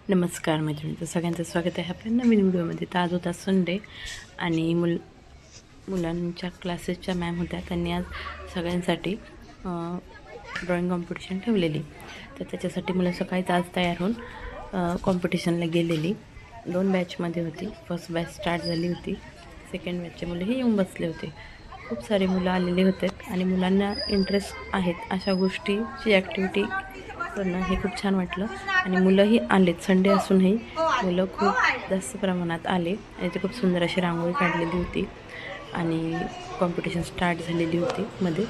नमस्कार मैत्रिणी, सगळ्यांचं स्वागत आहे आपल्या नवीन व्हिडिओमध्ये. तर आज होता संडे आणि मुलांच्या क्लासेसच्या मॅम होत्या. त्यांनी आज सगळ्यांसाठी ड्रॉइंग कॉम्पिटिशन ठेवलेली. तर त्याच्यासाठी मुलं सकाळीच आज तयार होऊन कॉम्पिटिशनला गेलेली. 2 बॅचमध्ये होती. फर्स्ट बॅच स्टार्ट झाली होती. सेकंड बॅचचे मुलंही येऊन बसले होते. खूप सारे मुलं आलेले होते आणि मुलांना इंटरेस्ट आहेत अशा गोष्टीची ॲक्टिव्हिटी करणं हे खूप छान वाटलं. आणि मुलंही आलेत. संडे असूनही मुलं खूप जास्त प्रमाणात आले आणि ते खूप सुंदर अशी रांगोळी काढलेली होती आणि कॉम्पिटिशन स्टार्ट झालेली होती मध्ये.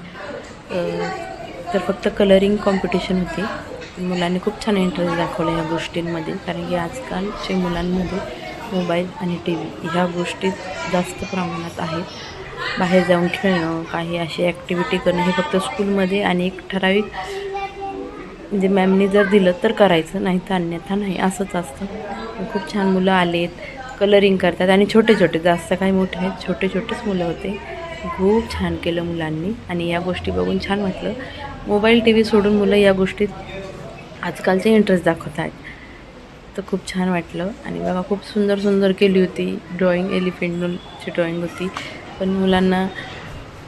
तर फक्त कलरिंग कॉम्पिटिशन होती. मुलांनी खूप छान इंटरेस्ट दाखवला ह्या गोष्टींमध्ये, कारण की आजकालच्या मुलांमध्ये मोबाईल आणि टी व्ही ह्या गोष्टी जास्त प्रमाणात आहेत. बाहेर जाऊन खेळणं, काही अशी ॲक्टिव्हिटी करणं हे फक्त स्कूलमध्ये आणि एक ठराविक म्हणजे मॅमनी जर दिलं तर करायचं, नाही तर अन्यथा नाही, असंच असतं. खूप छान मुलं आलेत, कलरिंग करतात आणि छोटे छोटे, जास्त काही मोठे आहेत, छोटे छोटेच मुलं होते. खूप छान केलं मुलांनी आणि या गोष्टी बघून छान वाटलं. मोबाईल टी व्ही सोडून मुलं या गोष्टीत आजकालचे इंटरेस्ट दाखवत आहेत. तर खूप छान वाटलं. आणि बघा, खूप सुंदर सुंदर केली होती ड्रॉइंग. एलिफंटची ड्रॉइंग होती, पण मुलांना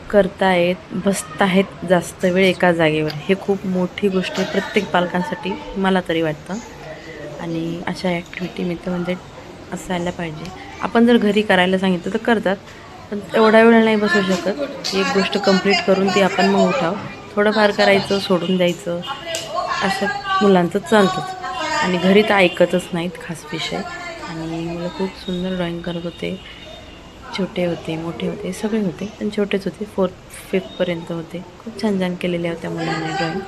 करतायत, बसतायत जास्त वेळ एका जागेवर. हे खूप मोठी गोष्ट आहे प्रत्येक पालकांसाठी, मला तरी वाटतं. आणि अशा ॲक्टिव्हिटी मित्रमंडळी असायला पाहिजे. आपण जर घरी करायला सांगितलं तर करतात, पण एवढा वेळ नाही बसू शकत. एक गोष्ट कंप्लीट करून ती आपण मग उठाव. थोडंफार करायचं, सोडून द्यायचं, असं मुलांचं चालतंच. आणि घरी तर ऐकतच नाहीत, खास विषय. आणि मुलं खूप सुंदर ड्रॉइंग करत होते. छोटे होते, मोठे होते, सगळे होते, पण छोटेच होते. 4th 5th पर्यंत होते. खूप छान छान केलेल्या होत्या मुलांनी ड्रॉइंग.